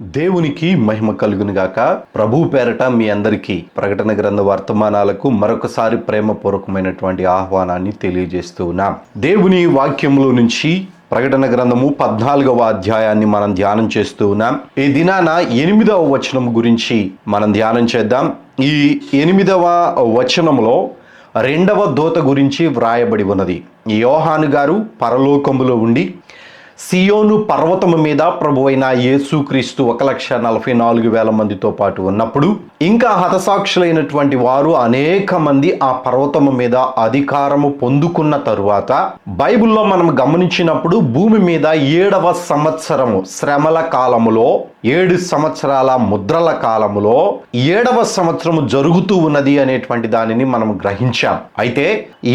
దేవునికి మహిమ కలుగును గాక. ప్రభు పేరట మీ అందరికీ ప్రకటన గ్రంథ వర్తమానాలకు మరొకసారి ప్రేమపూర్వకమైనటువంటి ఆహ్వానాన్ని తెలియజేస్తూ ఉన్నాం. దేవుని వాక్యంలో నుంచి ప్రకటన గ్రంథము 14వ అధ్యాయాన్ని మనం ధ్యానం చేస్తూ ఉన్నాం. ఈ దినాన 8వ వచనం గురించి మనం ధ్యానం చేద్దాం. ఈ 8వ వచనంలో రెండవ దూత గురించి వ్రాయబడి ఉన్నది. యోహాను గారు పరలోకములో ఉండి సియోను పర్వతము మీద ప్రభువైన యేసుక్రీస్తు 1,44,000 మందితో పాటు ఉన్నప్పుడు ఇంకా హతసాక్షులైనటువంటి వారు అనేక మంది ఆ పర్వతము మీద అధికారము పొందుకున్న తరువాత బైబిల్లో మనం గమనించినప్పుడు భూమి మీద 7వ సంవత్సరము శ్రమల కాలములో 7 సంవత్సరాల ముద్రల కాలములో 7వ సంవత్సరము జరుగుతూ ఉన్నది అనేటువంటి దానిని మనం గ్రహించాం. అయితే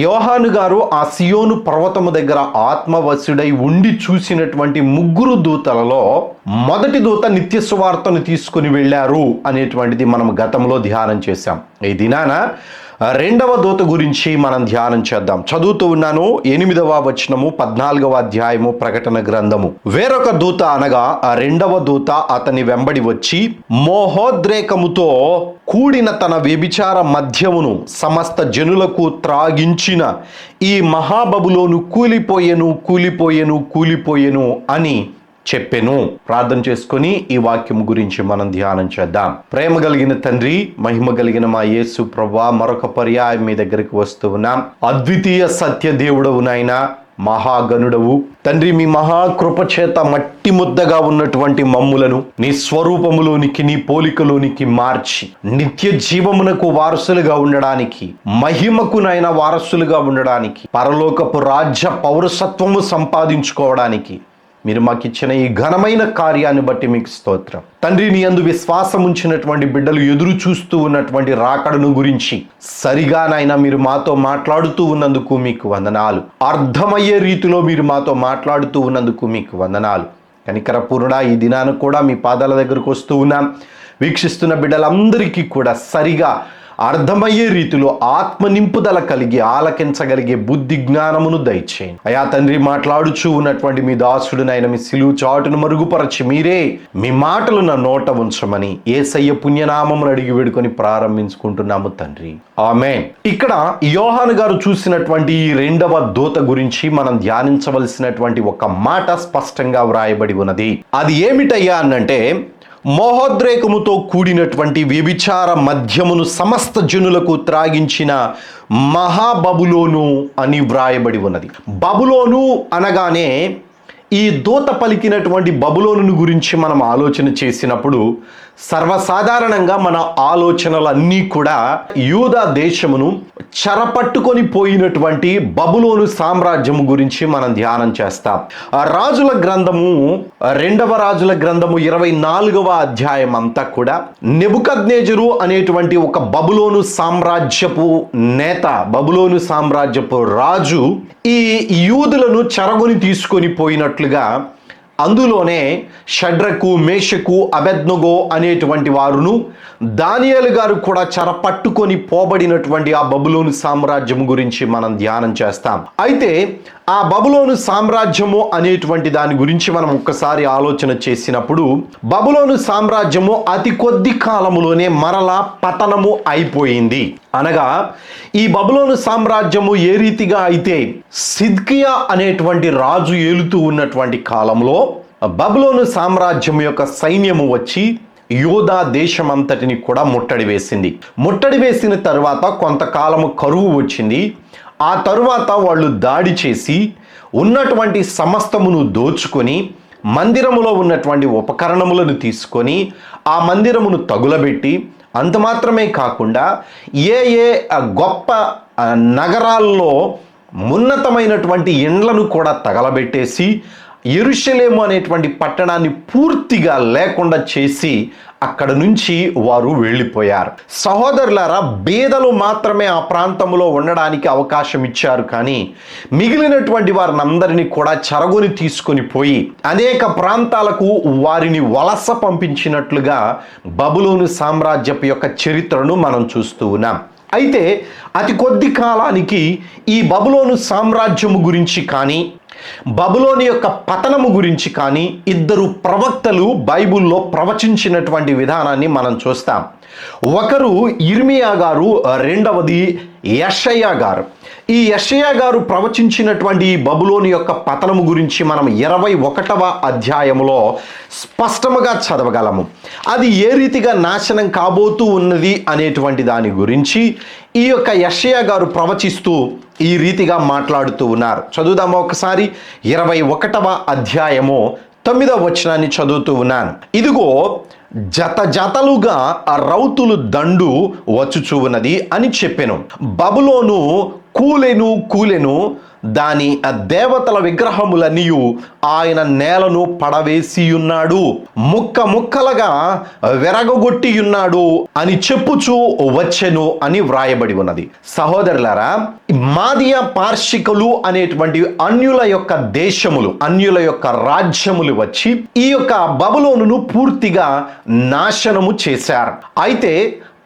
యోహాను గారు ఆ సియోను పర్వతము దగ్గర ఆత్మవశుడై ఉండి చూసినటువంటి 3 దూతలలో మొదటి దూత నిత్య సువార్తను తీసుకుని వెళ్ళారు అనేటువంటిది మనం గతంలో ధ్యానం చేశాం. ఈ దినాన రెండవ దూత గురించి మనం ధ్యానం చేద్దాం. చదువుతూ ఉన్నాను 8వ వచనము 14వ అధ్యాయము ప్రకటన గ్రంథము. వేరొక దూత అనగా ఆ రెండవ దూత అతని వెంబడి వచ్చి మోహోద్రేకముతో కూడిన తన వ్యభిచార మద్యమును సమస్త జనులకు త్రాగించిన ఈ మహాబబులోను కూలిపోయెను అని చెప్పెను. ప్రార్థన చేసుకొని ఈ వాక్యం గురించి మనం ధ్యానం చేద్దాం. ప్రేమ కలిగిన తండ్రి, మహిమ కలిగిన మా యేసు ప్రభువా, మరొక పర్యాయం మీ దగ్గరికి వస్తూ ఉన్నాం. అద్వితీయ సత్య దేవుడవు నాయనా, మహాగణుడవు తండ్రి, మీ మహాకృప చేత మట్టి ముద్దగా ఉన్నటువంటి మమ్ములను నీ స్వరూపములోనికి, నీ పోలికలోనికి మార్చి నిత్య జీవమునకు వారసులుగా ఉండడానికి, మహిమకు నాయన వారసులుగా ఉండడానికి, పరలోకపు రాజ్య పౌరసత్వము సంపాదించుకోవడానికి మీరు మాకు ఇచ్చిన ఈ ఘనమైన కార్యాన్ని బట్టి మీకు స్తోత్రం. తండ్రి, నీ యందు విశ్వాసం ఉంచినటువంటి బిడ్డలు ఎదురు చూస్తూ ఉన్నటువంటి రాకడను గురించి సరిగా నాయన మీరు మాతో మాట్లాడుతూ ఉన్నందుకు మీకు వందనాలు. అర్థమయ్యే రీతిలో మీరు మాతో మాట్లాడుతూ ఉన్నందుకు మీకు వందనాలు. కనికరపూర్ణుడా, ఈ దినాన్ని కూడా మీ పాదాల దగ్గరకు వస్తూ ఉన్నాం. వీక్షిస్తున్న బిడ్డలందరికీ కూడా సరిగా అర్థమయ్యే రీతిలో ఆత్మ నింపుదల కలిగి ఆలకించగలిగే బుద్ధి జ్ఞానమును దయచేయండి. అయా తండ్రి, మాట్లాడుచూ ఉన్నటువంటి మీ దాసుడునైన మీ సిలువ చాటును మరుగుపరచి మీరే మీ మాటలు నా నోట ఉంచమని యేసయ్య పుణ్యనామమును అడిగి వేడుకొని ప్రారంభించుకుంటున్నాము తండ్రి, ఆమేన్. ఇక్కడ యోహాను గారు చూసినటువంటి ఈ రెండవ దూత గురించి మనం ధ్యానించవలసినటువంటి ఒక మాట స్పష్టంగా వ్రాయబడి ఉన్నది. అది ఏమిటయ్యా అనంటే, మోహోద్రేకముతో కూడినటువంటి వ్యభిచార మద్యమును సమస్త జనులకు త్రాగించిన మహాబబులోను అని వ్రాయబడి ఉన్నది. బబులోను అనగానే ఈ దూత పలికినటువంటి బబులోను గురించి మనం ఆలోచన చేసినప్పుడు సర్వసాధారణంగా మన ఆలోచనలన్నీ కూడా యూదా దేశమును చెరపట్టుకొని పోయినటువంటి బబులోను సామ్రాజ్యము గురించి మనం ధ్యానం చేస్తాం. రాజుల గ్రంథము 2వ రాజుల గ్రంథము 24వ అధ్యాయం అంతా కూడా నెబుకద్నెజరు అనేటువంటి ఒక బబులోను సామ్రాజ్యపు నేత, బబులోను సామ్రాజ్యపు రాజు ఈ యూదులను చెరగొని తీసుకొని పోయినట్లుగా అందులోనే షడ్రకు, మేషకు, అబెద్నగో అనేటువంటి వారును, దానియేలు గారు కూడా చెరపట్టుకొని పోబడినటువంటి ఆ బబులోను సామ్రాజ్యం గురించి మనం ధ్యానం చేస్తాం. అయితే ఆ బబులోను సామ్రాజ్యము అనేటువంటి దాని గురించి మనం ఒక్కసారి ఆలోచన చేసినప్పుడు బబులోను సామ్రాజ్యము అతి కొద్ది కాలములోనే మరలా పతనము అయిపోయింది. అనగా ఈ బబులోను సామ్రాజ్యము ఏ రీతిగా అయితే సిద్కియా అనేటువంటి రాజు ఏలుతూ ఉన్నటువంటి కాలంలో బబులోను సామ్రాజ్యం యొక్క సైన్యము వచ్చి యూదా దేశమంతటిని కూడా ముట్టడి వేసింది. ముట్టడి వేసిన తర్వాత కొంతకాలము కరువు వచ్చింది. ఆ తరువాత వాళ్ళు దాడి చేసి ఉన్నటువంటి సమస్తమును దోచుకొని మందిరములో ఉన్నటువంటి ఉపకరణములను తీసుకొని ఆ మందిరమును తగులబెట్టి, అంత మాత్రమే కాకుండా ఏ గొప్ప నగరాల్లో ఉన్నతమైనటువంటి ఇండ్లను కూడా తగలబెట్టేసి యెరూషలేము అనేటువంటి పట్టణాన్ని పూర్తిగా లేకుండా చేసి అక్కడ నుంచి వారు వెళ్ళిపోయారు. సహోదరులారా, బేదలు మాత్రమే ఆ ప్రాంతంలో ఉండడానికి అవకాశం ఇచ్చారు, కానీ మిగిలినటువంటి వారిని అందరినీ కూడా చెరగొని తీసుకొని పోయి అనేక ప్రాంతాలకు వారిని వలస పంపించినట్లుగా బబులోను సామ్రాజ్యపు యొక్క చరిత్రను మనం చూస్తూ ఉన్నాం. అయితే అతి కొద్ది కాలానికి ఈ బబులోను సామ్రాజ్యము గురించి కానీ బబులోను యొక్క పతనము గురించి కానీ ఇద్దరు ప్రవక్తలు బైబిల్లో ప్రవచించినటువంటి విధానాన్ని మనం చూస్తాం. ఒకరు ఇర్మియా గారు, రెండవది యెషయా గారు. ఈ యెషయా గారు ప్రవచించినటువంటి బబులోను యొక్క పతనము గురించి మనం 21వ అధ్యాయములో స్పష్టముగా చదవగలము. అది ఏ రీతిగా నాశనం కాబోతూ ఉన్నది అనేటువంటి దాని గురించి ఈ యొక్క యెషయా గారు ప్రవచిస్తూ ఈ రీతిగా మాట్లాడుతూ ఉన్నారు. చదువుదామా ఒకసారి. 21వ అధ్యాయము 9వ వచనాన్ని చదువుతూ ఉన్నాను. ఇదిగో జత జతలుగా ఆ రౌతులు దండు వచ్చుచూ ఉన్నది అని చెప్పెను. బబులోను కూలెను, దాని దేవతల విగ్రహములన్నీయు ఆయన నేలను పడవేసి ఉన్నాడు, ముక్క ముక్కలుగా విరగొట్టి ఉన్నాడు అని చెప్పుచూ వచ్చెను అని వ్రాయబడి ఉన్నది. సహోదరులారా, మాదియా పార్షికులు అనేటువంటి అన్యుల యొక్క దేశములు, అన్యుల యొక్క రాజ్యములు వచ్చి ఈ యొక్క బబులోనును పూర్తిగా నాశనము చేశారు. అయితే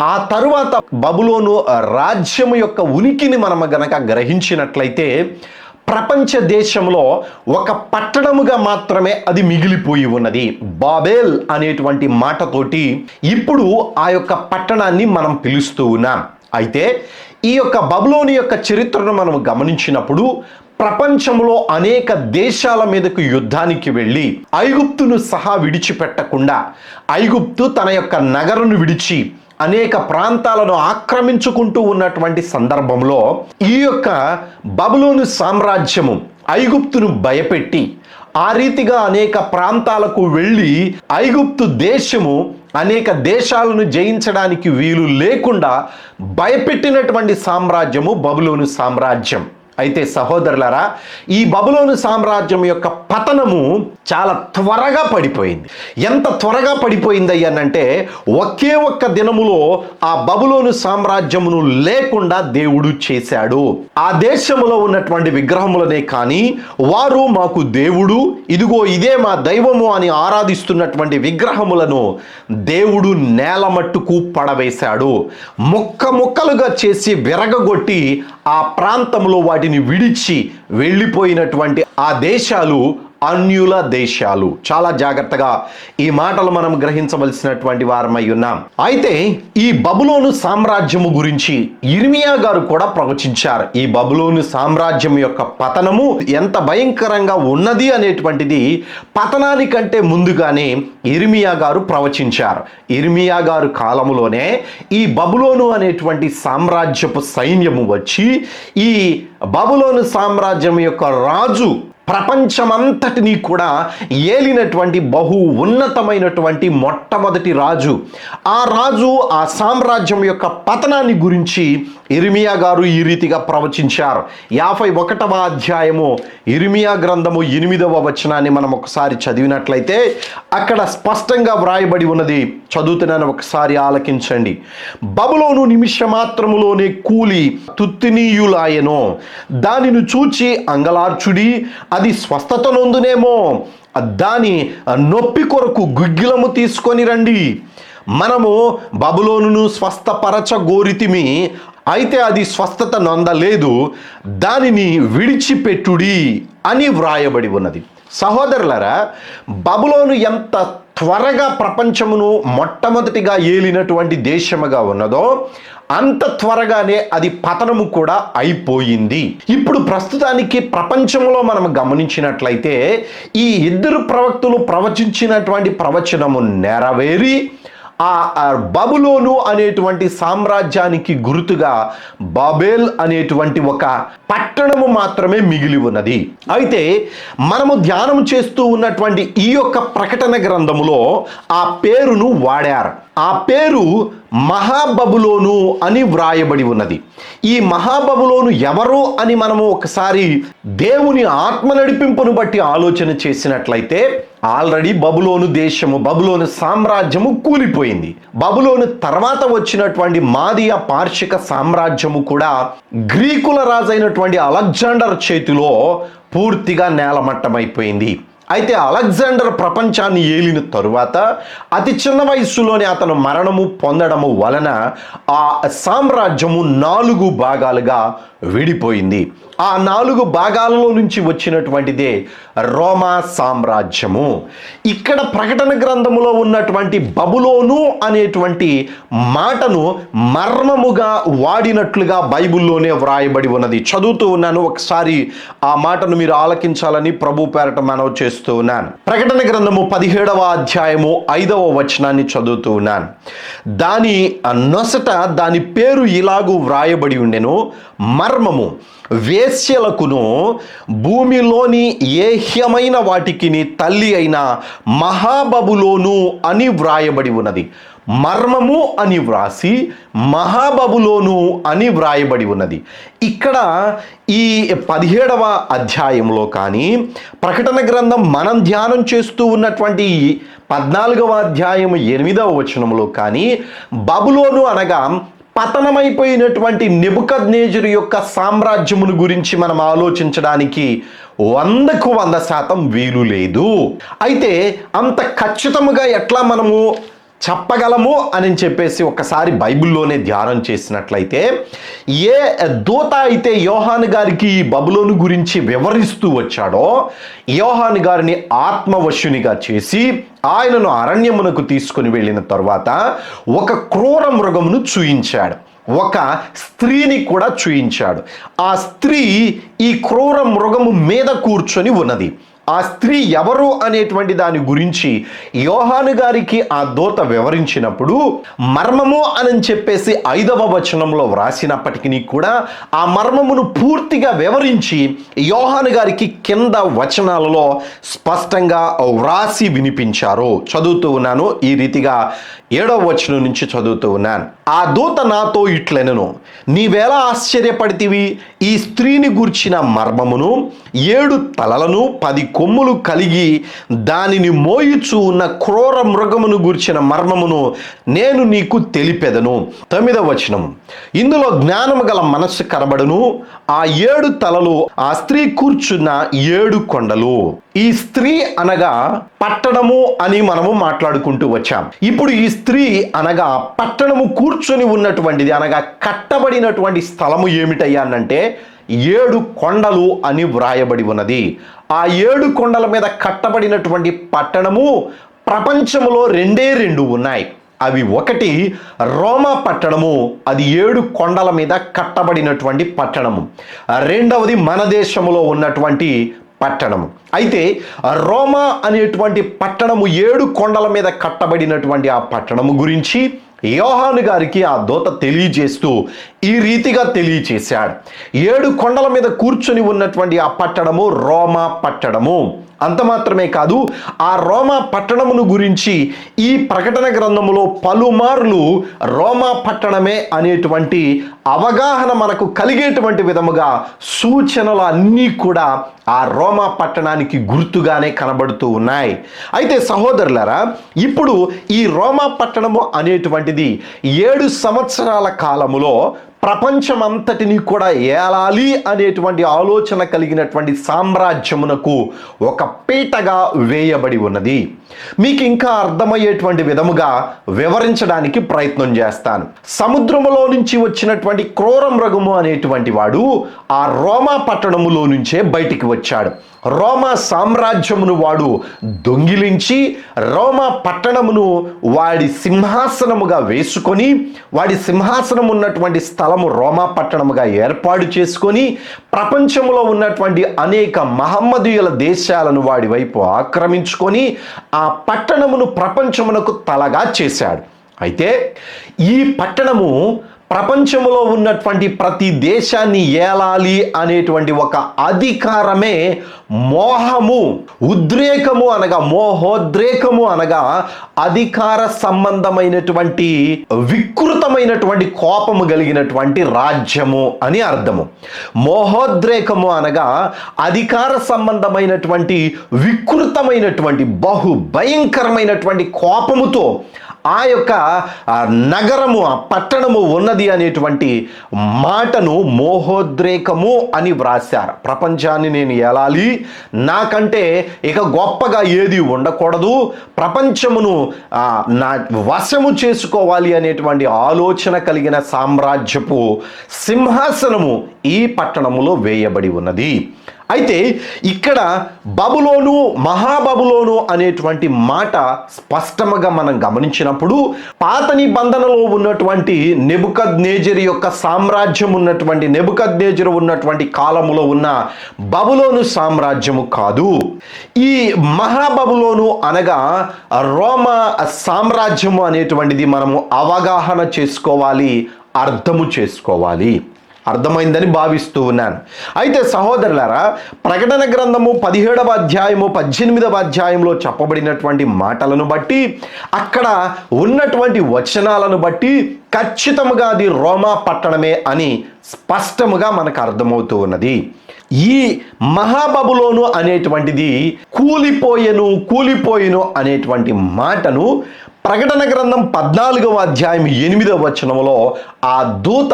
ఆ తరువాత బబులోను రాజ్యము యొక్క ఉనికిని మనం గనక గ్రహించినట్లయితే ప్రపంచ దేశంలో ఒక పట్టణముగా మాత్రమే అది మిగిలిపోయి ఉన్నది. బాబేల్ అనేటువంటి మాటతోటి ఇప్పుడు ఆ యొక్క పట్టణాన్ని మనం పిలుస్తూ ఉన్నాం. అయితే ఈ యొక్క బబులోను యొక్క చరిత్రను మనం గమనించినప్పుడు ప్రపంచంలో అనేక దేశాల మీదకు యుద్ధానికి వెళ్ళి ఐగుప్తును సహా విడిచిపెట్టకుండా ఐగుప్తు తన యొక్క నగరును విడిచి అనేక ప్రాంతాలను ఆక్రమించుకుంటూ ఉన్నటువంటి సందర్భంలో ఈ యొక్క బబులోను సామ్రాజ్యము ఐగుప్తును భయపెట్టి ఆ రీతిగా అనేక ప్రాంతాలకు వెళ్ళి ఐగుప్తు దేశము అనేక దేశాలను జయించడానికి వీలు లేకుండా భయపెట్టినటువంటి సామ్రాజ్యము బబులోను సామ్రాజ్యం. అయితే సహోదరులారా, ఈ బబులోను సామ్రాజ్యం యొక్క పతనము చాలా త్వరగా పడిపోయింది. ఎంత త్వరగా పడిపోయింది అనంటే ఒకే ఒక్క దినములో ఆ బబులోను సామ్రాజ్యమును లేకుండా దేవుడు చేశాడు. ఆ దేశములో ఉన్నటువంటి విగ్రహములనే కానీ వారు మాకు దేవుడు, ఇదిగో ఇదే మా దైవము అని ఆరాధిస్తున్నటువంటి విగ్రహములను దేవుడు నేల మట్టుకు పడవేశాడు. ముక్క ముక్కలుగా చేసి విరగగొట్టి ఆ ప్రాంతంలో వాటిని విడిచి వెళ్ళిపోయినటువంటి ఆ దేశాలు అన్యుల దేశాలు. చాలా జాగ్రత్తగా ఈ మాటలు మనం గ్రహించవలసినటువంటి వారమై ఉన్నాం. అయితే ఈ బబులోను సామ్రాజ్యము గురించి ఇర్మియా గారు కూడా ప్రవచించారు. ఈ బబులోను సామ్రాజ్యం యొక్క పతనము ఎంత భయంకరంగా ఉన్నది అనేటువంటిది పతనానికంటే ముందుగానే ఇర్మియా గారు ప్రవచించారు. ఇర్మియా గారు కాలములోనే ఈ బబులోను అనేటువంటి సామ్రాజ్యపు సైన్యము వచ్చి ఈ బబులోను సామ్రాజ్యం యొక్క రాజు ప్రపంచమంతటినీ కూడా ఏలినటువంటి బహు ఉన్నతమైనటువంటి మొట్టమొదటి రాజు. ఆ రాజు ఆ సామ్రాజ్యం యొక్క పతనాన్ని గురించి ఇర్మియా గారు ఈ రీతిగా ప్రవచించారు. 51వ అధ్యాయము ఇర్మియా గ్రంథము 8వ వచనాన్ని మనం ఒకసారి చదివినట్లయితే అక్కడ స్పష్టంగా వ్రాయబడి ఉన్నది. చదువుతున్నాను, ఒకసారి ఆలకించండి. బబులోను నిమిషమాత్రములోనే కూలి తుత్తినీయులాయెను, దానిని చూచి అంగలార్చుడి, అది స్వస్థత నొందునేమో, దాని నొప్పి కొరకు గుగ్గిలము తీసుకొని రండి. మనము బబులోనును స్వస్థపరచగోరితిమి, అయితే అది స్వస్థత నొందలేదు, దానిని విడిచిపెట్టుడి అని వ్రాయబడి ఉన్నది. సహోదరులారా, బబులోను ఎంత త్వరగా ప్రపంచమును మొట్టమొదటిగా ఏలినటువంటి దేశముగా ఉన్నదో అంత త్వరగానే అది పతనము కూడా అయిపోయింది. ఇప్పుడు ప్రస్తుతానికి ప్రపంచంలో మనం గమనించినట్లయితే ఈ ఇద్దరు ప్రవక్తలు ప్రవచించినటువంటి ప్రవచనము నెరవేరి ఆ బబులోను అనేటువంటి సామ్రాజ్యానికి గుర్తుగా బాబేల్ అనేటువంటి ఒక పట్టణము మాత్రమే మిగిలి ఉన్నది. అయితే మనము ధ్యానం చేస్తూ ఉన్నటువంటి ఈ యొక్క ప్రకటన గ్రంథములో ఆ పేరును వాడారు. ఆ పేరు మహాబబులోను అని వ్రాయబడి ఉన్నది. ఈ మహాబబులోను ఎవరు అని మనము ఒకసారి దేవుని ఆత్మ నడిపింపును బట్టి ఆలోచన చేసినట్లయితే ఆల్రెడీ బబులోను దేశము, బబులోను సామ్రాజ్యము కూలిపోయింది. బబులోను తర్వాత వచ్చినటువంటి మాదియా పార్షిక సామ్రాజ్యము కూడా గ్రీకుల రాజైనటువంటి అలెగ్జాండర్ చేతిలో పూర్తిగా నేలమట్టమైపోయింది. అయితే అలెగ్జాండర్ ప్రపంచాన్ని ఏలిన తరువాత అతి చిన్న వయస్సులోనే అతను మరణము పొందడము వలన ఆ సామ్రాజ్యము 4 భాగాలుగా విడిపోయింది. ఆ 4 భాగాలలో నుంచి వచ్చినటువంటిదే రోమా సామ్రాజ్యము. ఇక్కడ ప్రకటన గ్రంథములో ఉన్నటువంటి బబులోను అనేటువంటి మాటను మర్మముగా వాడినట్లుగా బైబిల్లోనే వ్రాయబడి ఉన్నది. చదువుతూ ఉన్నాను, ఒకసారి ఆ మాటను మీరు ఆలకించాలని ప్రభు పేరట మనవి చేస్తూ ఉన్నాను. ప్రకటన గ్రంథము 17వ అధ్యాయము 5వ వచనాన్ని చదువుతూ ఉన్నాను. దాని నొసట దాని పేరు ఇలాగూ వ్రాయబడి ఉండెను, మర్మము, వేశ్యలకును భూమిలోని ఏహ్యమైన వాటికి తల్లి అయిన మహాబబులోను అని వ్రాయబడి ఉన్నది. మర్మము అని వ్రాసి మహాబబులోను అని వ్రాయబడి ఉన్నది. ఇక్కడ ఈ 17వ అధ్యాయంలో కానీ ప్రకటన గ్రంథం మనం ధ్యానం చేస్తూ ఉన్నటువంటి 14వ అధ్యాయం 8వ వచనంలో కానీ బబులోను అనగా పతనమైపోయినటువంటి నెబుకద్నెజరు యొక్క సామ్రాజ్యమును గురించి మనం ఆలోచించడానికి 100% వీలు లేదు. అయితే అంత ఖచ్చితముగా ఎట్లా మనము చెప్పగలము అని చెప్పేసి ఒకసారి బైబిల్లోనే ధ్యానం చేసినట్లయితే, ఏ దూత అయితే యోహాను గారికి ఈ బబులోను గురించి వివరిస్తూ వచ్చాడో, యోహాను గారిని ఆత్మవశునిగా చేసి ఆయనను అరణ్యమునకు తీసుకుని వెళ్ళిన తర్వాత ఒక క్రూర మృగమును చూయించాడు, ఒక స్త్రీని కూడా చూయించాడు. ఆ స్త్రీ ఈ క్రూర మృగము మీద కూర్చొని ఉన్నది. ఆ స్త్రీ ఎవరు అనేటువంటి దాని గురించి యోహాను గారికి ఆ దూత వివరించినప్పుడు మర్మము అని చెప్పేసి 5వ వచనంలో వ్రాసినప్పటికీ కూడా ఆ మర్మమును పూర్తిగా వివరించి యోహాను గారికి కింద వచనాలలో స్పష్టంగా వ్రాసి వినిపించారు. చదువుతూ ఉన్నాను, ఈ రీతిగా 7వ వచనం నుంచి చదువుతూ ఉన్నాను. ఆ దూత నాతో ఇట్లెనెను, నీవేలా ఆశ్చర్యపడితివి? ఈ స్త్రీని గూర్చిన మర్మమును, 7 తలలను 10 కొమ్ములు కలిగి దానిని మోయుచు ఉన్న క్రూర మృగమును గూర్చిన మర్మమును నేను నీకు తెలిపెదను. 9వ వచనం, ఇందులో జ్ఞానము గల మనస్సు కనబడును. ఆ 7 తలలు ఆ స్త్రీ కూర్చున్న 7 కొండలు. ఈ స్త్రీ అనగా పట్టణము అని మనము మాట్లాడుకుంటూ వచ్చాం. ఇప్పుడు ఈ స్త్రీ అనగా పట్టణము కూర్చొని ఉన్నటువంటిది అనగా కట్టబడినటువంటి స్థలము ఏమిటయ్యా అనంటే 7 కొండలు అని వ్రాయబడి ఉన్నది. ఆ 7 కొండల మీద కట్టబడినటువంటి పట్టణము ప్రపంచంలో 2 ఉన్నాయి. అవి ఒకటి రోమా పట్టణము, అది 7 కొండల మీద కట్టబడినటువంటి పట్టణము. రెండవది మన దేశంలో ఉన్నటువంటి పట్టణము. అయితే రోమా అనేటువంటి పట్టణము 7 కొండల మీద కట్టబడినటువంటి ఆ పట్టణము గురించి యోహాను గారికి ఆ దూత తెలియజేస్తూ ఈ రీతిగా తెలియచేశాడు. 7 కొండల మీద కూర్చొని ఉన్నటువంటి ఆ పట్టణము రోమా పట్టణము. అంత మాత్రమే కాదు, ఆ రోమా పట్టణమును గురించి ఈ ప్రకటన గ్రంథములో పలుమార్లు రోమా పట్టణమే అనేటువంటి అవగాహన మనకు కలిగేటువంటి విధముగా సూచనలు అన్నీ కూడా ఆ రోమా పట్టణానికి గుర్తుగానే కనబడుతూ ఉన్నాయి. అయితే సహోదరులారా, ఇప్పుడు ఈ రోమా పట్టణము అనేటువంటిది 7 సంవత్సరాల కాలములో ప్రపంచమంతటిని కూడా ఏలాలి అనేటువంటి ఆలోచన కలిగినటువంటి సామ్రాజ్యమునకు ఒక పీటగా వేయబడి ఉన్నది. మీకు ఇంకా అర్థమయ్యేటువంటి విధముగా వివరించడానికి ప్రయత్నం చేస్తాను. సముద్రములో నుంచి వచ్చినటువంటి క్రూర మృగము అనేటువంటి వాడు ఆ రోమా పట్టణములో నుంచే బయటికి వచ్చాడు. రోమా సామ్రాజ్యమును వాడు దొంగిలించి రోమా పట్టణమును వాడి సింహాసనముగా వేసుకొని, వాడి సింహాసనం ఉన్నటువంటి స్థలము రోమా పట్టణముగా ఏర్పాటు చేసుకొని ప్రపంచంలో ఉన్నటువంటి అనేక మహమ్మదీయుల దేశాలను వాడి వైపు ఆక్రమించుకొని ఆ పట్టణమును ప్రపంచమునకు తలగా చేశాడు. అయితే ఈ పట్టణము ప్రపంచంలో ఉన్నటువంటి ప్రతి దేశాన్ని ఏలాలి అనేటువంటి ఒక అధికారమే మోహము, ఉద్రేకము అనగా మోహోద్రేకము అనగా అధికార సంబంధమైనటువంటి వికృతమైనటువంటి కోపము కలిగినటువంటి రాజ్యము అని అర్థము. మోహోద్రేకము అనగా అధికార సంబంధమైనటువంటి వికృతమైనటువంటి బహు భయంకరమైనటువంటి కోపముతో ఆ యొక్క నగరము, ఆ పట్టణము ఉన్నది అనేటువంటి మాటను మోహోద్రేకము అని వ్రాశారు. ప్రపంచాన్ని నేను ఏలాలి, నాకంటే ఇక గొప్పగా ఏది ఉండకూడదు, ప్రపంచమును నా వశము చేసుకోవాలి అనేటువంటి ఆలోచన కలిగిన సామ్రాజ్యపు సింహాసనము ఈ పట్టణములో వేయబడి ఉన్నది. అయితే ఇక్కడ బబులోను, మహాబబులోను అనేటువంటి మాట స్పష్టంగా మనం గమనించినప్పుడు పాత నిబంధనలో ఉన్నటువంటి నెబుకద్నేజరు యొక్క సామ్రాజ్యం ఉన్నటువంటి, నెబుకద్నేజరు ఉన్నటువంటి కాలములో ఉన్న బబులోను సామ్రాజ్యము కాదు. ఈ మహాబబులోను అనగా రోమా సామ్రాజ్యము అనేటువంటిది మనము అవగాహన చేసుకోవాలి, అర్థము చేసుకోవాలి. అర్థమైందని భావిస్తూ ఉన్నాను. అయితే సహోదరులారా, ప్రకటన గ్రంథము 17వ అధ్యాయము 18వ అధ్యాయంలో చెప్పబడినటువంటి మాటలను బట్టి, అక్కడ ఉన్నటువంటి వచనాలను బట్టి ఖచ్చితముగా అది రోమా పట్టణమే అని స్పష్టముగా మనకు అర్థమవుతూ ఉన్నది. ఈ మహాబబులోను అనేటువంటిది కూలిపోయెను అనేటువంటి మాటను ప్రకటన గ్రంథం 14వ అధ్యాయం 8వ వచనంలో ఆ దూత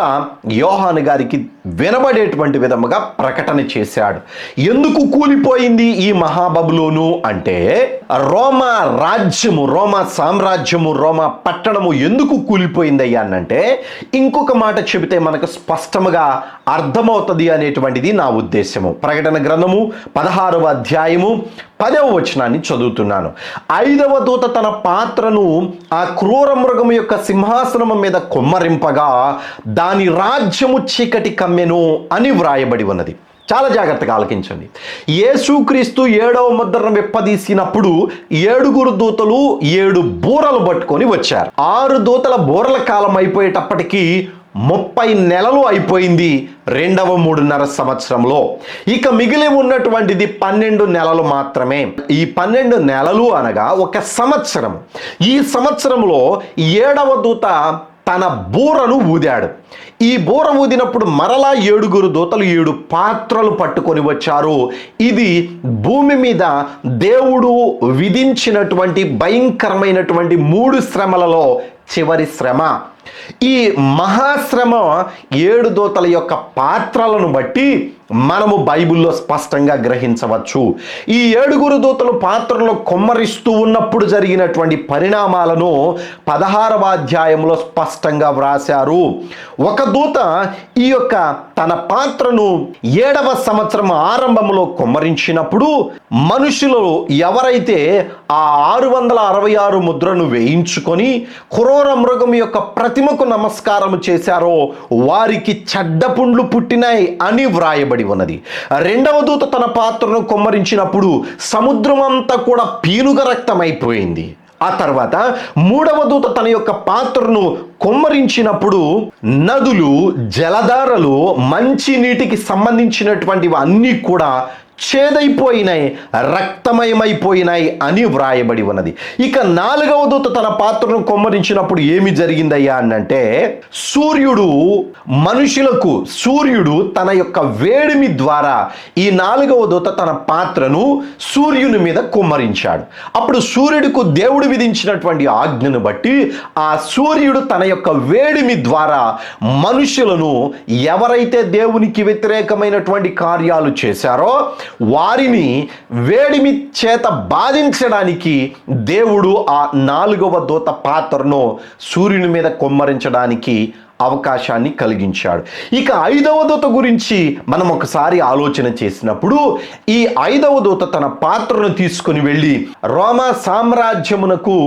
యోహాను గారికి వినబడేటువంటి విధముగా ప్రకటన చేశాడు. ఎందుకు కూలిపోయింది ఈ మహాబబులోను అంటే, రోమా రాజ్యము, రోమా సామ్రాజ్యము, రోమా పట్టణము ఎందుకు కూలిపోయింది అయ్యా అనంటే, ఇంకొక మాట చెబితే మనకు స్పష్టముగా అర్థమవుతుంది అనేటువంటిది నా ఉద్దేశము. ప్రకటన గ్రంథము 16వ అధ్యాయము 10వ వచనాన్ని చదువుతున్నాను. 5వ దూత తన పాత్రను ఆ క్రూర మృగము యొక్క సింహాసనము మీద కొమ్మరింపగా దాని రాజ్యము చీకటి కమ్మెను అని వ్రాయబడి ఉన్నది. చాలా జాగ్రత్తగా ఆలకించండి. యేసుక్రీస్తు 7వ ముద్రను విప్పదీసినప్పుడు 7 దూతలు 7 బూరలు పట్టుకొని వచ్చారు. 6 దూతల బూరల కాలం అయిపోయేటప్పటికీ 30 నెలలు అయిపోయింది 2వ 3.5 సంవత్సరంలో. ఇక మిగిలి ఉన్నటువంటిది 12 నెలలు మాత్రమే. ఈ 12 నెలలు అనగా ఒక సంవత్సరం. ఈ సంవత్సరంలో 7వ దూత తన బూరను ఊదాడు. ఈ బూర ఊదినప్పుడు మరలా 7 దూతలు 7 పాత్రలు పట్టుకొని వచ్చారు. ఇది భూమి మీద దేవుడు విధించినటువంటి భయంకరమైనటువంటి 3 శ్రమలలో చివరి శ్రమ. ఈ మహాశ్రమ 7 దూతల యొక్క పాత్రలను బట్టి మనము బైబిల్లో స్పష్టంగా గ్రహించవచ్చు. ఈ 7 దూతలు పాత్రలో కొమ్మరిస్తూ ఉన్నప్పుడు జరిగినటువంటి పరిణామాలను 16వ అధ్యాయంలో స్పష్టంగా వ్రాశారు. ఒక దూత ఈ యొక్క తన పాత్రను 7వ సంవత్సరం ఆరంభంలో కొమ్మరించినప్పుడు మనుషులు ఎవరైతే ఆ 666 ముద్రను వేయించుకొని క్రూర మృగం యొక్క ప్రతిమకు నమస్కారం చేశారో వారికి చెడ్డపుండ్లు పుట్టినాయి అని వ్రాయబడి ఉన్నది. 2వ దూత తన పాత్రను కొమ్మరించినప్పుడు సముద్రం అంతా కూడా పీనుగ రక్తమైపోయింది. ఆ తర్వాత 3వ దూత తన యొక్క పాత్రను కొమ్మరించినప్పుడు నదులు, జలధారలు, మంచి నీటికి సంబంధించినటువంటివి అన్నీ కూడా చేదైపోయినాయి, రక్తమయమైపోయినాయి అని వ్రాయబడి ఉన్నది. ఇక 4వ దూత తన పాత్రను కొమ్మరించినప్పుడు ఏమి జరిగిందయ్యా అనంటే, సూర్యుడు తన యొక్క వేడిమి ద్వారా ఈ 4వ దూత తన పాత్రను సూర్యుని మీద కొమ్మరించాడు. అప్పుడు సూర్యుడికి దేవుడు విధించినటువంటి ఆజ్ఞను బట్టి ఆ సూర్యుడు తన యొక్క వేడిమి ద్వారా మనుషులను, ఎవరైతే దేవునికి వ్యతిరేకమైనటువంటి కార్యాలు చేశారో వారిని వేడిమి చేత బాధించడానికి దేవుడు ఆ 4వ దూత పాత్రను సూర్యుని మీద కొమ్మరించడానికి అవకాశాన్ని కలిగించాడు. ఇక 5వ దూత గురించి మనం ఒకసారి ఆలోచన చేసినప్పుడు, ఈ 5వ దూత తన పాత్రను తీసుకుని వెళ్ళి రోమా సామ్రాజ్యమునకు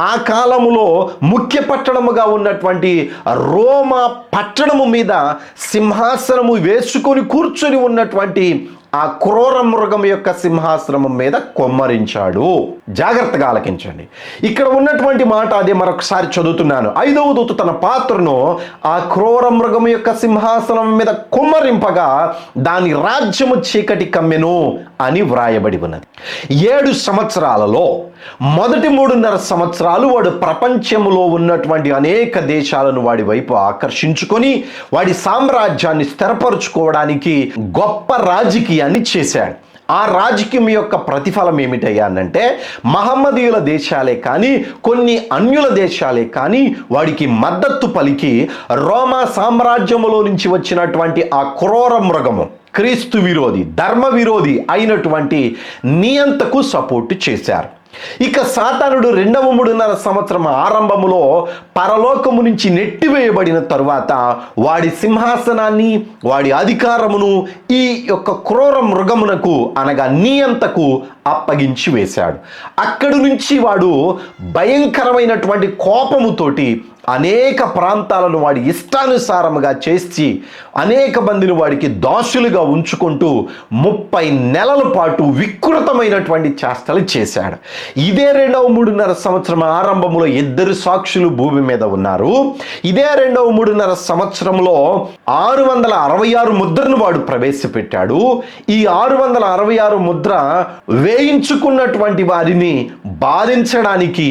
ఆ కాలములో ముఖ్య పట్టణముగా ఉన్నటువంటి రోమా పట్టణము మీద సింహాసనము వేసుకొని కూర్చొని ఉన్నటువంటి ఆ క్రూర మృగం యొక్క సింహాసనం మీద కొమ్మరించాడు. జాగ్రత్తగా ఆలకించండి. ఇక్కడ ఉన్నటువంటి మాట అదే మరొకసారి చదువుతున్నాను. 5వ దూత తన పాత్రను ఆ క్రూర మృగం యొక్క సింహాసనం మీద కొమ్మరింపగా దాని రాజ్యము చీకటి కమ్మెను అని వ్రాయబడి ఉన్నది. 7 సంవత్సరాలలో మొదటి 3.5 సంవత్సరాలు వాడు ప్రపంచంలో ఉన్నటువంటి అనేక దేశాలను వాడి వైపు ఆకర్షించుకొని వాడి సామ్రాజ్యాన్ని స్థిరపరుచుకోవడానికి గొప్ప రాజకీయాన్ని చేశాడు. ఆ రాజకీయం యొక్క ప్రతిఫలం ఏమిటయ్యా అనంటే మహమ్మదీయుల దేశాలే కానీ కొన్ని అన్యుల దేశాలే కానీ వాడికి మద్దతు పలికి రోమా సామ్రాజ్యములో నుంచి వచ్చినటువంటి ఆ క్రూర మృగము, క్రీస్తు విరోధి, ధర్మ విరోధి అయినటువంటి నియంతకు సపోర్టు చేశారు. ఇక సాతానుడు 2.5 సంవత్సరం ఆరంభములో పరలోకము నుంచి నెట్టివేయబడిన తరువాత వాడి సింహాసనాన్ని, వాడి అధికారమును ఈ యొక్క క్రూర మృగమునకు అనగా నియంతకు అప్పగించి వేశాడు. అక్కడి నుంచి వాడు భయంకరమైనటువంటి కోపముతోటి అనేక ప్రాంతాలను వాడి ఇష్టానుసారముగా చేసి అనేక మందిని వాడికి దాసులుగా ఉంచుకుంటూ 30 నెలల పాటు వికృతమైనటువంటి చేష్టలు చేశాడు. ఇదే 2.5 సంవత్సరం ఆరంభంలో 2 సాక్షులు భూమి మీద ఉన్నారు. ఇదే 2.5 సంవత్సరంలో 666 ముద్రను వాడు ప్రవేశపెట్టాడు. ఈ 666 ముద్ర వేయించుకున్నటువంటి వారిని బాధించడానికి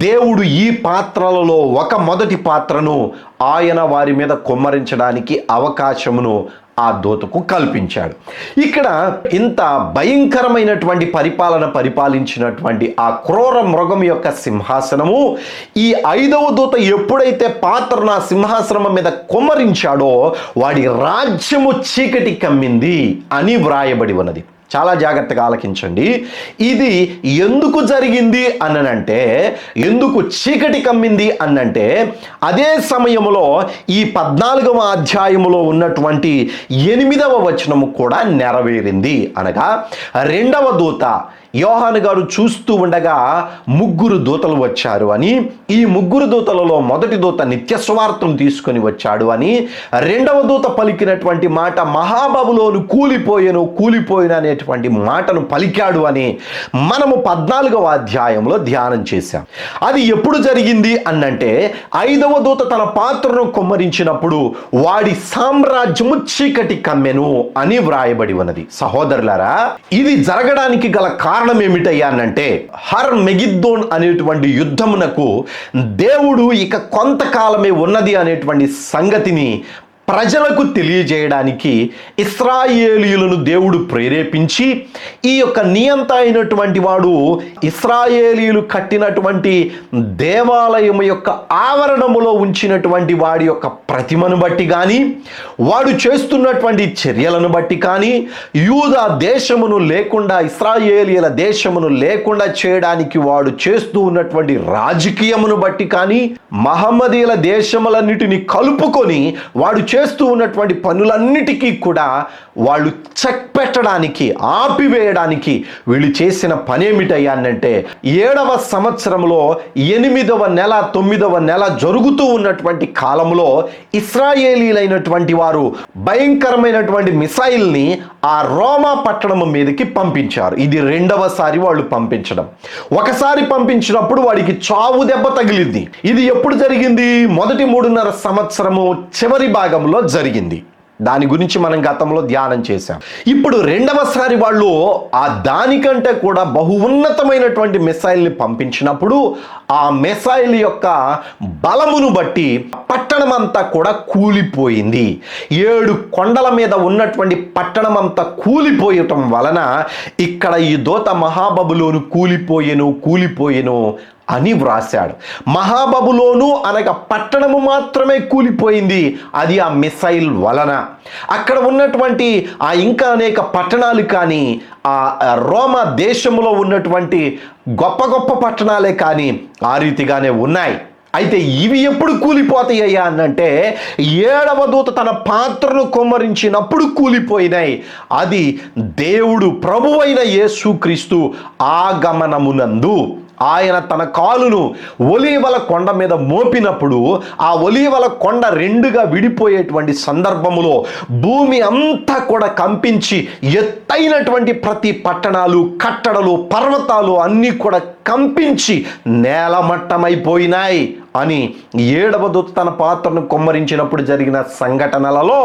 దేవుడు ఈ పాత్రలలో ఒక మొదటి పాత్రను ఆయన వారి మీద కుమ్మరించడానికి అవకాశమును ఆ దూతకు కల్పించాడు. ఇక్కడ ఇంత భయంకరమైనటువంటి పరిపాలించినటువంటి ఆ క్రూర మృగం యొక్క సింహాసనము, ఈ 5వ దూత ఎప్పుడైతే పాత్రను ఆ సింహాసనం మీద కుమ్మరించాడో వాడి రాజ్యము చీకటి కమ్మింది అని వ్రాయబడి ఉన్నది. చాలా జాగ్రత్తగా ఆలకించండి. ఇది ఎందుకు జరిగింది అనంటే, ఎందుకు చీకటి కమ్మింది అనంటే, అదే సమయంలో ఈ 14వ అధ్యాయములో ఉన్నటువంటి 8వ వచనము కూడా నెరవేరింది. అనగా 2వ దూత యోహాను గారు చూస్తూ ఉండగా 3 దూతలు వచ్చారు అని, ఈ 3 దూతలలో మొదటి దూత నిత్య స్వార్థం తీసుకొని వచ్చాడు అని, 2వ దూత పలికినటువంటి మాట మహాబబులోను కూలిపోయిన అనేటువంటి మాటను పలికాడు అని మనము 14వ అధ్యాయంలో ధ్యానం చేశాం. అది ఎప్పుడు జరిగింది అనంటే 5వ దూత తన పాత్రను కుమ్మరించినప్పుడు వాడి సామ్రాజ్యము చీకటి కమ్మెను అని వ్రాయబడి ఉన్నది. సహోదరులారా, ఇది జరగడానికి గల కారణం ఏమిటయ్యా అనంటే, హర్ మెగిద్దోన్ అనేటువంటి యుద్ధమునకు దేవుడు ఇక కొంతకాలమే ఉన్నది అనేటువంటి సంగతిని ప్రజలకు తెలియజేయడానికి ఇశ్రాయేలీయులను దేవుడు ప్రేరేపించి, ఈ యొక్క నియంత అయినటువంటి వాడు ఇశ్రాయేలీయులు కట్టినటువంటి దేవాలయం యొక్క ఆవరణములో ఉంచినటువంటి వాడి యొక్క ప్రతిమను బట్టి కానీ, వాడు చేస్తున్నటువంటి చర్యలను బట్టి కానీ, యూదా దేశమును లేకుండా, ఇశ్రాయేలీయుల దేశమును లేకుండా చేయడానికి వాడు చేస్తూ ఉన్నటువంటి రాజకీయమును బట్టి కానీ, మహమ్మదీయుల దేశములన్నిటిని కలుపుకొని వాడు చేస్తూ ఉన్నటువంటి పనులన్నిటికీ కూడా వాళ్ళు చెక్ పెట్టడానికి, ఆపివేయడానికి వీళ్ళు చేసిన పని ఏమిటయ్యా అంటే, 7వ సంవత్సరంలో 8వ నెల 9వ నెల జరుగుతూ ఉన్నటువంటి కాలంలో ఇశ్రాయేలీలైనటువంటి వారు భయంకరమైనటువంటి మిసైల్ని ఆ రోమా పట్టణం మీదకి పంపించారు. ఇది 2వసారి వాళ్ళు పంపించడం. ఒకసారి పంపించినప్పుడు వాడికి చావు దెబ్బ తగిలింది. ఇది ఎప్పుడు జరిగింది? మొదటి 3.5 సంవత్సరము చివరి భాగంలో జరిగింది. దాని గురించి మనం గతంలో ధ్యానం చేశాం. ఇప్పుడు 2వసారి వాళ్ళు ఆ దానికంటే కూడా బహు ఉన్నతమైనటువంటి మిసైల్ని పంపించినప్పుడు ఆ మిసైల్ యొక్క బలమును బట్టి పట్టణం అంతా కూడా కూలిపోయింది. 7 కొండల మీద ఉన్నటువంటి పట్టణం అంతా కూలిపోయటం వలన ఇక్కడ ఈ దూత మహాబబులోను కూలిపోయెను అని వ్రాశాడు. మహాబబులోను అనగా పట్టణము మాత్రమే కూలిపోయింది. అది ఆ మిసైల్ వలన. అక్కడ ఉన్నటువంటి ఆ ఇంకా అనేక పట్టణాలు కానీ, ఆ రోమా దేశంలో ఉన్నటువంటి గొప్ప గొప్ప పట్టణాలే కానీ ఆ రీతిగానే ఉన్నాయి. అయితే ఇవి ఎప్పుడు కూలిపోతాయ్యా అనంటే, 7వ దూత తన పాత్రను కుమ్మరించినప్పుడు కూలిపోయినాయి. అది దేవుడు ప్రభువైన యేసుక్రీస్తు ఆగమనమునందు ఆయన తన కాలును ఒలీవల కొండ మీద మోపినప్పుడు ఆ ఒలీవల కొండ 2గా విడిపోయేటువంటి సందర్భములో భూమి అంతా కూడా కంపించి ఎత్తైనటువంటి ప్రతి పట్టణాలు, కట్టడలు, పర్వతాలు అన్నీ కూడా కంపించి నేలమట్టమైపోయినాయి అని 7వ దూత తన పాత్రను కొమ్మరించినప్పుడు జరిగిన సంఘటనలలో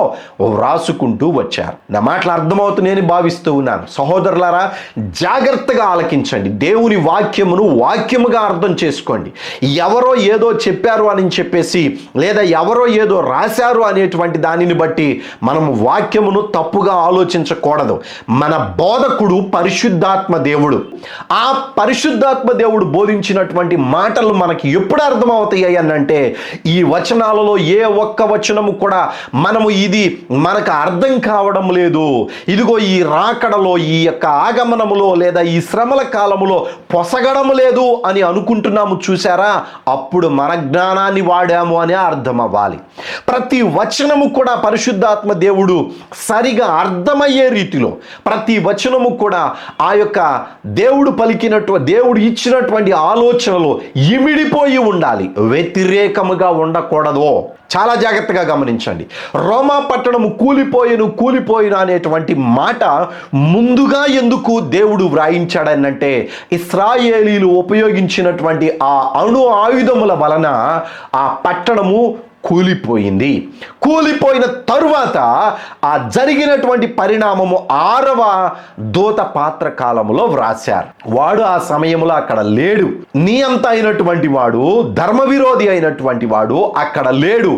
వ్రాసుకుంటూ వచ్చారు. నా మాటలు అర్థమవుతున్నాయని భావిస్తూ ఉన్నాను. సహోదరులారా, జాగ్రత్తగా ఆలకించండి. దేవుని వాక్యమును వాక్యముగా అర్థం చేసుకోండి. ఎవరో ఏదో చెప్పారు అని చెప్పేసి, లేదా ఎవరో ఏదో రాశారు అనేటువంటి దానిని బట్టి మనం వాక్యమును తప్పుగా ఆలోచించకూడదు. మన బోధకుడు పరిశుద్ధాత్మ దేవుడు. ఆ పరిశుద్ధాత్మ దేవుడు బోధించినటువంటి మాటలు మనకి ఎప్పుడు అర్థమవుతాయి అనంటే, ఈ వచనాలలో ఏ ఒక్క వచనము కూడా మనము ఇది మనకు అర్థం కావడం లేదు, ఇదిగో ఈ రాకడలో, ఈ యొక్క ఆగమనములో లేదా ఈ శ్రమల కాలములో పొసగడం లేదు అని అనుకుంటున్నాము. చూసారా? అప్పుడు మన జ్ఞానాన్ని వాడాము అని అర్థం అవ్వాలి. ప్రతి వచనము కూడా పరిశుద్ధాత్మ దేవుడు సరిగా అర్థమయ్యే రీతిలో, ప్రతి వచనము కూడా ఆ యొక్క దేవుడు ఇచ్చినటువంటి ఆలోచనలో ఇమిడిపోయి ఉండాలి, వ్యతిరేకముగా ఉండకూడదు. చాలా జాగ్రత్తగా గమనించండి. రోమా పట్టణము కూలిపోయిన అనేటువంటి మాట ముందుగా ఎందుకు దేవుడు వ్రాయించాడనంటే, ఇశ్రాయేలీలు ఉపయోగించినటువంటి ఆ అణు ఆయుధముల వలన ఆ పట్టణము కూలిపోయిన తరువాత ఆ జరిగినటువంటి పరిణామము 6వ దూత పాత్ర కాలములో వ్రాశారు. వాడు ఆ సమయంలో అక్కడ లేడు. నియంత అయినటువంటి వాడు, ధర్మ విరోధి అయినటువంటి వాడు అక్కడ లేడు.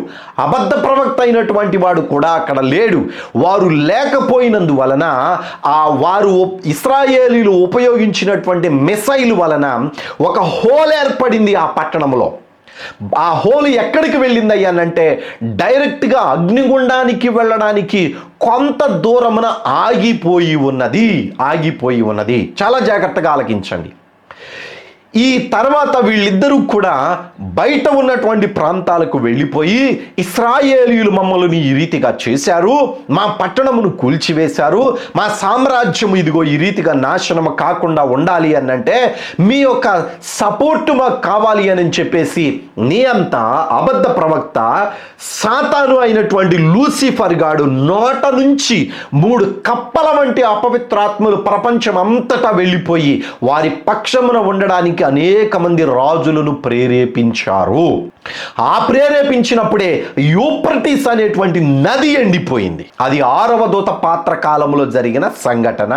అబద్ధ ప్రవక్త అయినటువంటి వాడు కూడా అక్కడ లేడు. వారు లేకపోయినందువలన వారు ఇశ్రాయేలీలు ఉపయోగించినటువంటి మిసైల్ వలన ఒక హోల్ ఏర్పడింది ఆ పట్టణంలో. ఆ హోల్ ఎక్కడికి వెళ్ళింది అనంటే, డైరెక్ట్గా అగ్నిగుండానికి వెళ్ళడానికి కొంత దూరమున ఆగిపోయి ఉన్నది. చాలా జాగ్రత్తగా ఆలకించండి. ఈ తర్వాత వీళ్ళిద్దరూ కూడా బయట ఉన్నటువంటి ప్రాంతాలకు వెళ్ళిపోయి, ఇశ్రాయేలీయులు మమ్మల్ని ఈ రీతిగా చేశారు, మా పట్టణమును కూల్చివేశారు, మా సామ్రాజ్యము ఇదిగో ఈ రీతిగా నాశనము కాకుండా ఉండాలి అనంటే మీ యొక్క సపోర్టు మాకు కావాలి అని చెప్పేసి నియంత అబద్ధ ప్రవక్త సాతాను అయినటువంటి లూసిఫర్ గాడు నోట నుంచి 3 కప్పల వంటి అపవిత్రాత్మలు ప్రపంచం అంతటా వెళ్ళిపోయి వారి పక్షమున ఉండడానికి అనేక మంది రాజులను ప్రేరేపించారు. ఆ ప్రేరేపించినప్పుడే యూఫ్రటీస్ అనేటువంటి నది ఎండిపోయింది. అది 6వ దూత పాత్ర కాలంలో జరిగిన సంఘటన.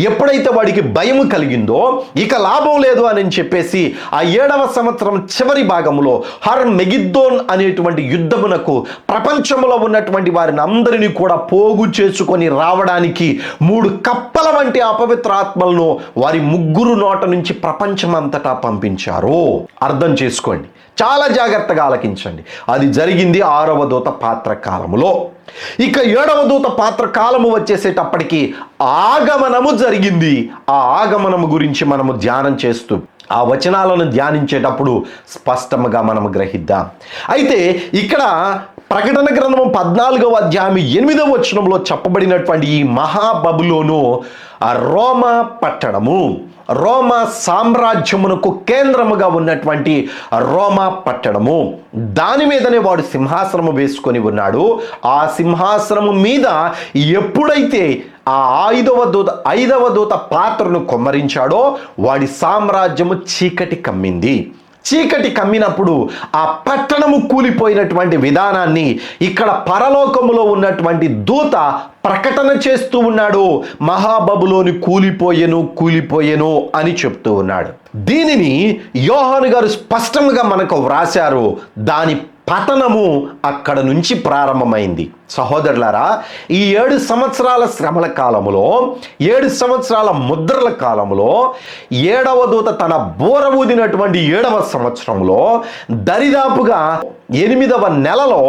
ఎప్పుడైతే వాడికి భయం కలిగిందో, ఇక లాభం లేదు అని చెప్పేసి ఆ 7వ సంవత్సరం చివరి భాగంలో హర్మెగిద్దోన్ అనేటువంటి యుద్ధమునకు ప్రపంచంలో ఉన్నటువంటి వారిని అందరినీ కూడా పోగు చేసుకొని రావడానికి 3 కప్పల వంటి అపవిత్ర ఆత్మలను వారి 3 నోట నుంచి ప్రపంచమంతటా పంపించారు. అర్థం చేసుకోండి, చాలా జాగ్రత్తగా ఆలకించండి. అది జరిగింది 6వ దూత పాత్ర కాలములో. ఇక 7వ దూత పాత్ర కాలము వచ్చేసేటప్పటికి ఆగమనము జరిగింది. ఆ ఆగమనము గురించి మనము ధ్యానం చేస్తూ ఆ వచనాలను ధ్యానించేటప్పుడు స్పష్టంగా మనము గ్రహిద్దాం. అయితే ఇక్కడ ప్రకటన గ్రంథం 14వ అధ్యాయం 8వ వచనంలో చెప్పబడినటువంటి ఈ మహాబబులోను రోమా పట్టణము, రోమా సామ్రాజ్యమునకు కేంద్రముగా ఉన్నటువంటి రోమా పట్టణము, దాని మీదనే వాడు సింహాసనము వేసుకొని ఉన్నాడు. ఆ సింహాసనము మీద ఎప్పుడైతే ఆ 5వ దూత పాత్రను కొమ్మరించాడో వాడి సామ్రాజ్యము చీకటి కమ్మింది. చీకటి కమ్మినప్పుడు ఆ పట్టణము కూలిపోయినటువంటి విధానాన్ని ఇక్కడ పరలోకములో ఉన్నటువంటి దూత ప్రకటన చేస్తూ ఉన్నాడు. మహాబబులోని కూలిపోయెను అని చెప్తూ ఉన్నాడు. దీనిని యోహాను గారు స్పష్టంగా మనకు వ్రాశారు. దాని పతనము అక్కడ నుంచి ప్రారంభమైంది. సహోదరులారా, ఈ 7 సంవత్సరాల శ్రమల కాలములో, 7 సంవత్సరాల ముద్రల కాలములో, 7వ దూత తన బోర ఊదినటువంటి 7వ సంవత్సరంలో దరిదాపుగా 8వ నెలలో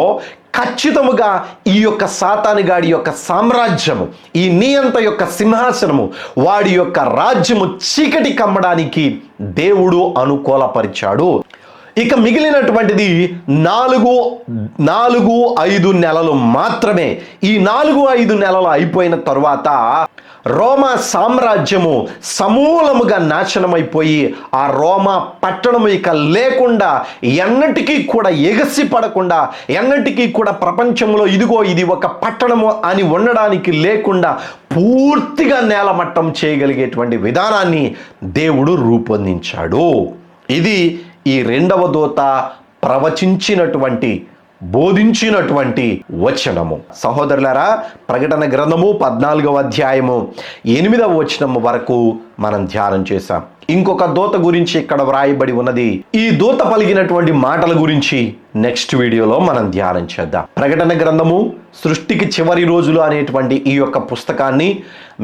ఖచ్చితముగా ఈ యొక్క సాతానుగాడి యొక్క సామ్రాజ్యము, ఈ నియంత యొక్క సింహాసనము, వాడి యొక్క రాజ్యము చీకటి కమ్మడానికి దేవుడు అనుకూలపరిచాడు. ఇక మిగిలినటువంటిది 4-5 నెలలు మాత్రమే. ఈ 4-5 నెలలు అయిపోయిన తరువాత రోమా సామ్రాజ్యము సమూలముగా నాశనమైపోయి ఆ రోమా పట్టణము ఇక లేకుండా ఎన్నటికీ కూడా ఎగసి పడకుండా ఎన్నటికీ కూడా ప్రపంచంలో ఇదిగో ఇది ఒక పట్టణము అని ఉండడానికి లేకుండా పూర్తిగా నేలమట్టం చేయగలిగేటువంటి విధానాన్ని దేవుడు రూపొందించాడు. ఇది ఈ రెండవ దూత ప్రవచించినటువంటి బోధించినటువంటి వచనము. సహోదరులారా, ప్రకటన గ్రంథము 14వ అధ్యాయము 8వ వచనము వరకు మనం ధ్యానం చేశాం. ఇంకొక దూత గురించి ఇక్కడ వ్రాయబడి ఉన్నది. ఈ దూత పలికినటువంటి మాటల గురించి నెక్స్ట్ వీడియోలో మనం ధ్యానం చేద్దాం. ప్రకటన గ్రంథము సృష్టికి చివరి రోజులు అనేటువంటి ఈ యొక్క పుస్తకాన్ని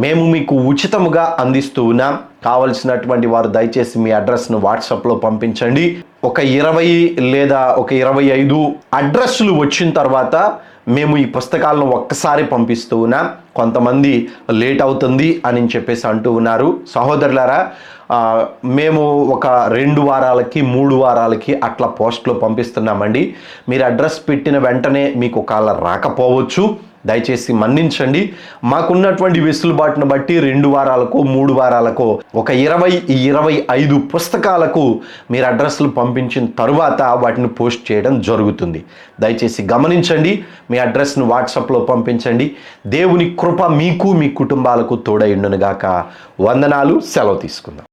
మేము మీకు ఉచితముగా అందిస్తూ ఉన్నాం. కావలసినటువంటి వారు దయచేసి మీ అడ్రస్ను వాట్సాప్లో పంపించండి. ఒక 20 లేదా ఒక 25 అడ్రస్లు వచ్చిన తర్వాత మేము ఈ పుస్తకాలను ఒక్కసారి పంపిస్తూ ఉన్నాం. కొంతమంది లేట్ అవుతుంది అని చెప్పేసి అంటూ ఉన్నారు. సహోదరులారా, మేము ఒక 2 వారాలకి 3 వారాలకి అట్లా పోస్ట్లో పంపిస్తున్నామండి. మీరు అడ్రస్ పెట్టిన వెంటనే మీకు ఒకవేళ రాకపోవచ్చు, దయచేసి మన్నించండి. మాకున్నటువంటి వెసులుబాటును బట్టి 2 వారాలకు 3 వారాలకు ఒక 20-25 పుస్తకాలకు మీరు అడ్రస్లు పంపించిన తరువాత వాటిని పోస్ట్ చేయడం జరుగుతుంది. దయచేసి గమనించండి. మీ అడ్రస్ను వాట్సాప్లో పంపించండి. దేవుని కృప మీకు మీ కుటుంబాలకు తోడై ఉండును గాక. వందనాలు. సెలవు తీసుకుందాం.